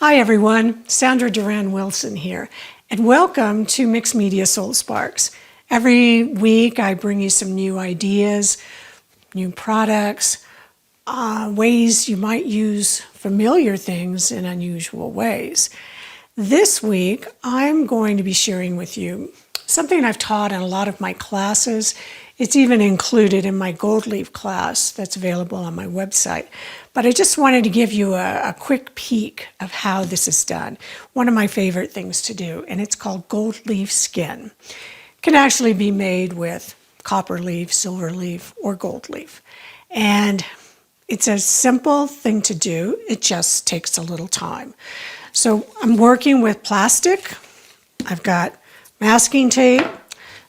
Hi everyone, Sandra Duran Wilson here, and welcome to Mixed Media Soul Sparks. Every week I bring you some new ideas, new products, ways you might use familiar things in unusual ways. This week I'm going to be sharing with you something I've taught in a lot of my classes. It's even included in my gold leaf class that's available on my website. But I just wanted to give you a quick peek of how this is done. One of my favorite things to do, and it's called gold leaf skin. It can actually be made with copper leaf, silver leaf, or gold leaf. And it's a simple thing to do. It just takes a little time. So I'm working with plastic. I've got masking tape,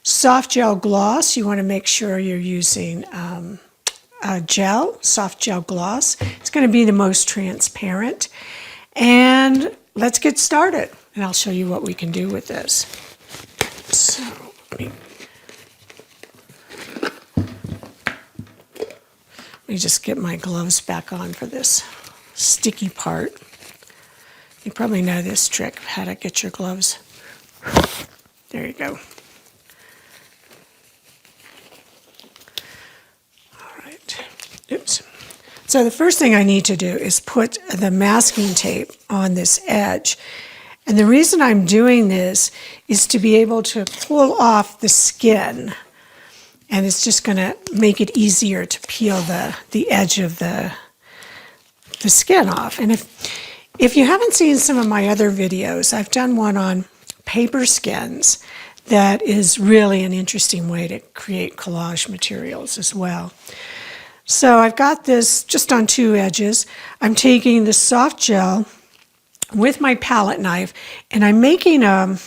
soft gel gloss. You want to make sure you're using soft gel gloss. It's going to be the most transparent. And let's get started. And I'll show you what we can do with this. So let me just get my gloves back on for this sticky part. You probably know this trick of how to get your gloves. There you go. Oops. So the first thing I need to do is put the masking tape on this edge. And the reason I'm doing this is to be able to pull off the skin. And it's just going to make it easier to peel the edge of the skin off. And if you haven't seen some of my other videos, I've done one on paper skins that is really an interesting way to create collage materials as well. So I've got this just on two edges. I'm taking the soft gel with my palette knife, and I'm making I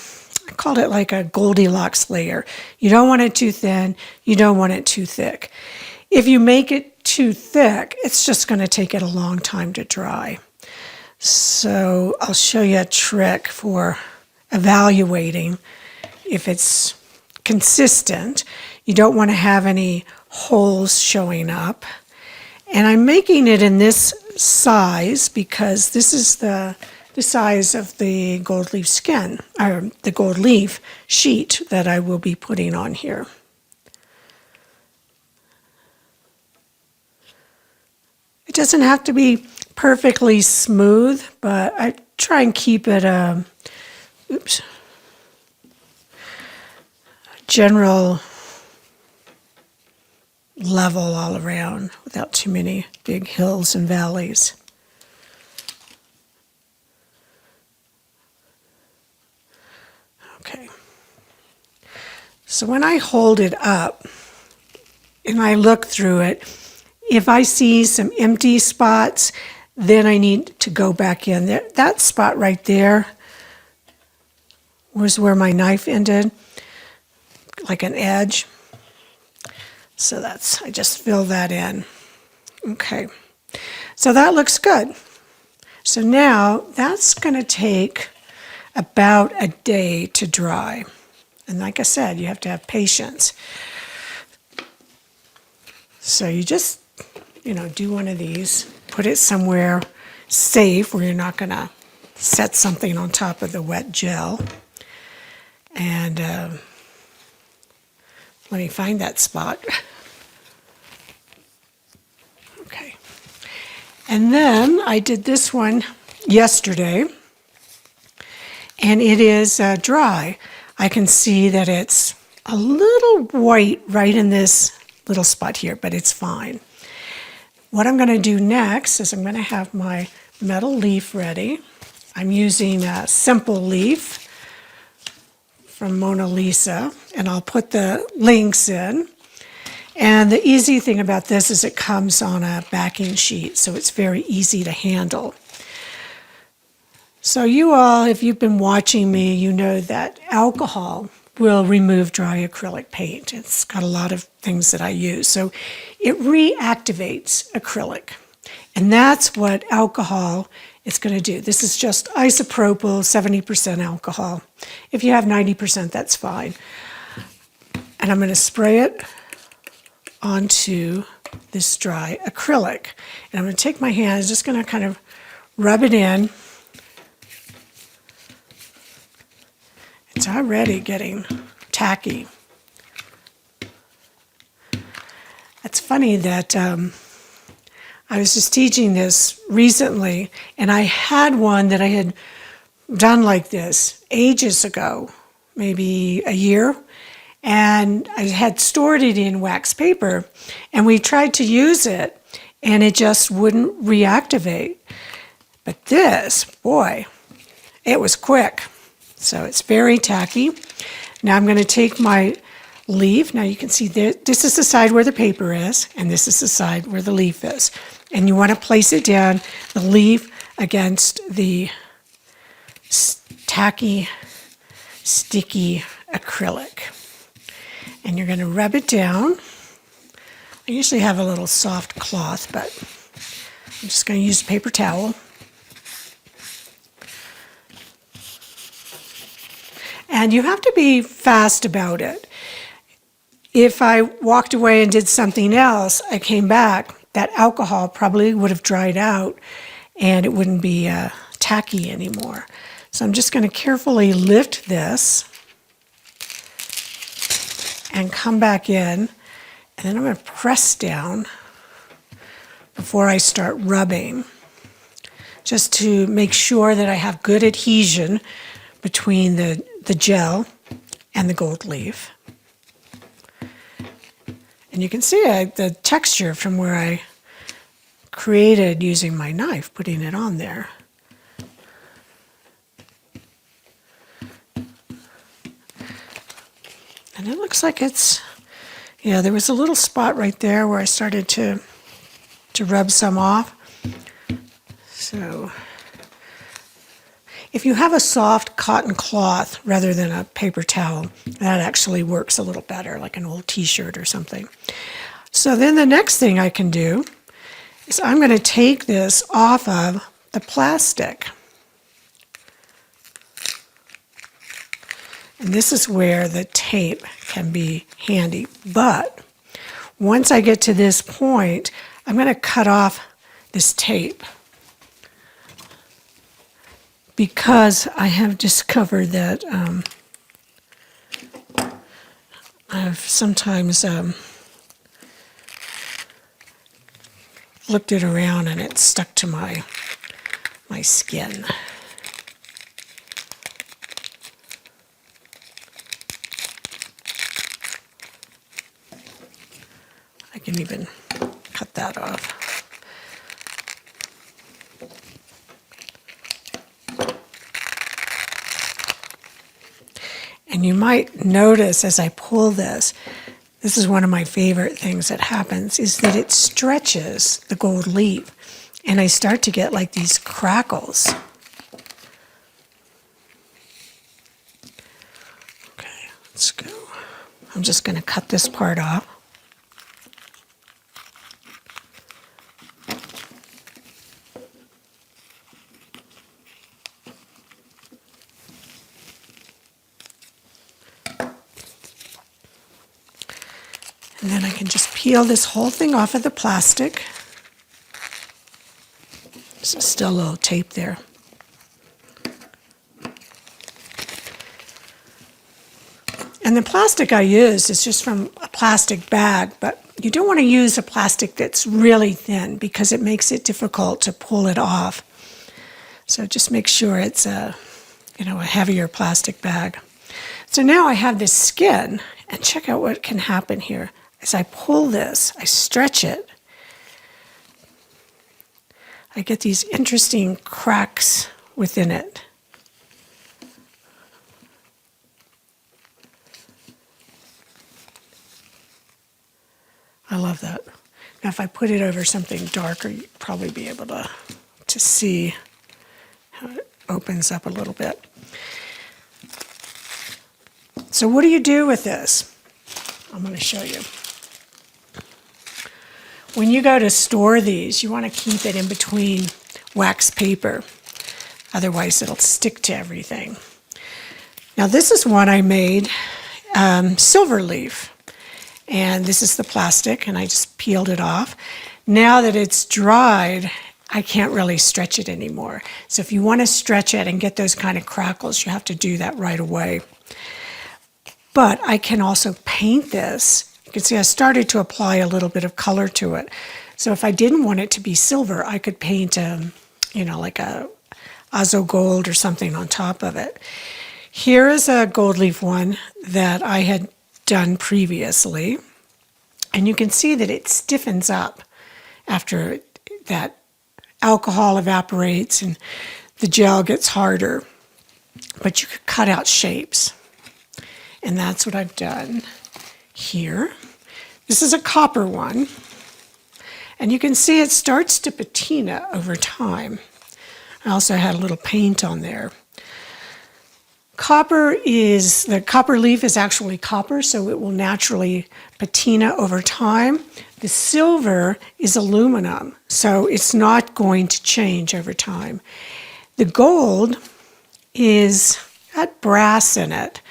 called it like a Goldilocks layer. You don't want it too thin, you don't want it too thick. If you make it too thick, it's just going to take it a long time to dry. So I'll show you a trick for evaluating if it's consistent. You don't want to have any holes showing up. And I'm making it in this size because this is the size of the gold leaf skin, or the gold leaf sheet that I will be putting on here. It doesn't have to be perfectly smooth, but I try and keep it a general level all around without too many big hills and valleys. Okay. So when I hold it up and I look through it, if I see some empty spots, then I need to go back in there. That spot right there was where my knife ended, like an edge. So I just fill that in. Okay, so that looks good. So now that's going to take about a day to dry. And like I said, you have to have patience. So you just, do one of these, put it somewhere safe where you're not going to set something on top of the wet gel. And let me find that spot. Okay. And then I did this one yesterday, and it is dry. I can see that it's a little white right in this little spot here, but it's fine. What I'm going to do next is I'm going to have my metal leaf ready. I'm using a simple leaf from Mona Lisa, and I'll put the links in. And the easy thing about this is it comes on a backing sheet, so it's very easy to handle. So you all, if you've been watching me, you know that alcohol will remove dry acrylic paint. It's got a lot of things that I use. So it reactivates acrylic. And that's what alcohol is going to do. This is just isopropyl, 70% alcohol. If you have 90%, that's fine. And I'm going to spray it onto this dry acrylic. And I'm going to take my hands, just going to kind of rub it in It's already getting tacky. It's funny that I was just teaching this recently, and I had one that I had done like this ages ago, maybe a year, and I had stored it in wax paper, and we tried to use it, and it just wouldn't reactivate. But this, boy, it was quick. So it's very tacky. Now I'm going to take my leaf. Now you can see this is the side where the paper is, and this is the side where the leaf is. And you want to place it down, the leaf against the tacky, sticky acrylic. And you're going to rub it down. I usually have a little soft cloth, but I'm just going to use a paper towel. And you have to be fast about it. If I walked away and did something else, I came back, that alcohol probably would have dried out and it wouldn't be tacky anymore. So I'm just going to carefully lift this and come back in, and then I'm going to press down before I start rubbing, just to make sure that I have good adhesion between the gel and the gold leaf. And you can see the texture from where I created using my knife, putting it on there. And it looks like it's, yeah, there was a little spot right there where I started to rub some off. So if you have a soft cotton cloth rather than a paper towel, that actually works a little better, like an old t-shirt or something. So then the next thing I can do is I'm going to take this off of the plastic. And this is where the tape can be handy. But once I get to this point, I'm going to cut off this tape, because I have discovered that I've sometimes flipped it around and it's stuck to my skin. I can even cut that off. And you might notice as I pull this is one of my favorite things that happens, is that it stretches the gold leaf. And I start to get like these crackles. Okay, let's go. I'm just going to cut this part off. And then I can just peel this whole thing off of the plastic. There's still a little tape there. And the plastic I used is just from a plastic bag, but you don't want to use a plastic that's really thin because it makes it difficult to pull it off. So just make sure it's a heavier plastic bag. So now I have this skin, and check out what can happen here. As I pull this, I stretch it, I get these interesting cracks within it. I love that. Now if I put it over something darker, you'd probably be able to see how it opens up a little bit. So what do you do with this? I'm going to show you. When you go to store these, you want to keep it in between wax paper. Otherwise, it'll stick to everything. Now, this is one I made, silver leaf. And this is the plastic, and I just peeled it off. Now that it's dried, I can't really stretch it anymore. So if you want to stretch it and get those kind of crackles, you have to do that right away. But I can also paint this. You can see I started to apply a little bit of color to it. So if I didn't want it to be silver, I could paint like a Azo gold or something on top of it. Here is a gold leaf one that I had done previously. And you can see that it stiffens up after that alcohol evaporates and the gel gets harder. But you could cut out shapes. And that's what I've done here. This is a copper one. And you can see it starts to patina over time. I also had a little paint on there. The copper leaf is actually copper, so it will naturally patina over time. The silver is aluminum, so it's not going to change over time. The gold is got brass in it,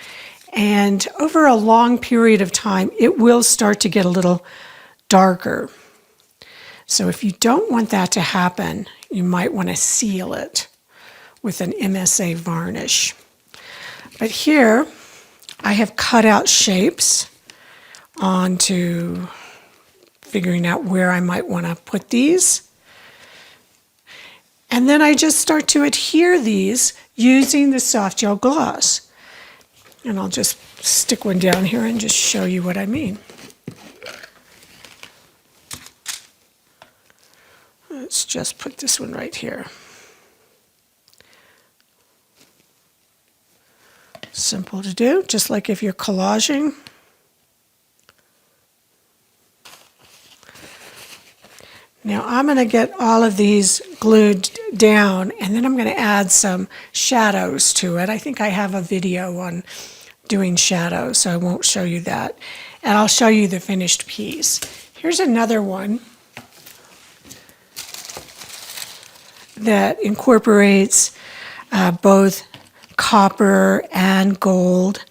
and over a long period of time, it will start to get a little darker. So if you don't want that to happen, you might want to seal it with an MSA varnish. But here, I have cut out shapes onto figuring out where I might want to put these. And then I just start to adhere these using the soft gel gloss. And I'll just stick one down here and just show you what I mean. Let's just put this one right here. Simple to do, just like if you're collaging. Now I'm going to get all of these glued down, and then I'm going to add some shadows to it. I think I have a video on doing shadows, so I won't show you that. And I'll show you the finished piece. Here's another one that incorporates both copper and gold.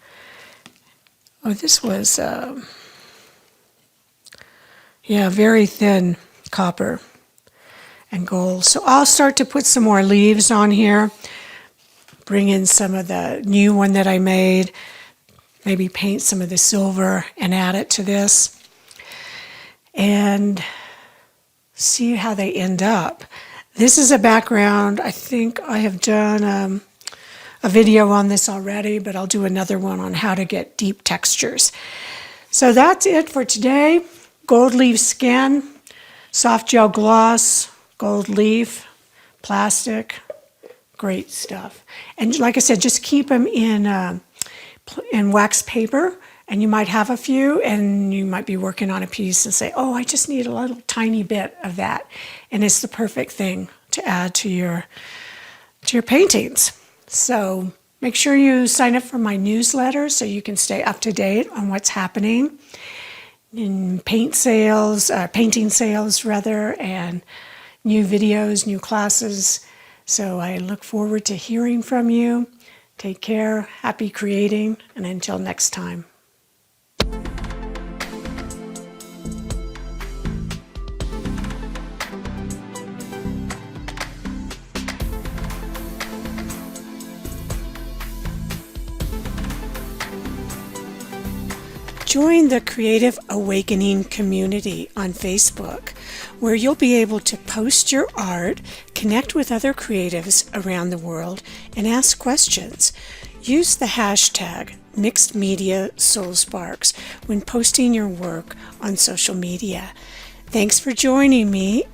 Oh, this was, very thin copper and gold. So I'll start to put some more leaves on here, bring in some of the new one that I made, maybe paint some of the silver and add it to this, and see how they end up. This is a background. I think I have done a video on this already, but I'll do another one on how to get deep textures. So that's it for today. Gold leaf skin, soft gel gloss, gold leaf, plastic, great stuff. And like I said, just keep them in wax paper, and you might have a few, and you might be working on a piece and say, oh, I just need a little tiny bit of that. And it's the perfect thing to add to your paintings. So make sure you sign up for my newsletter so you can stay up to date on what's happening in painting sales, and new videos, new classes. So I look forward to hearing from you. Take care, happy creating, and until next time. Join the Creative Awakening community on Facebook, where you'll be able to post your art, connect with other creatives around the world, and ask questions. Use the hashtag MixedMediaSoulSparks when posting your work on social media. Thanks for joining me.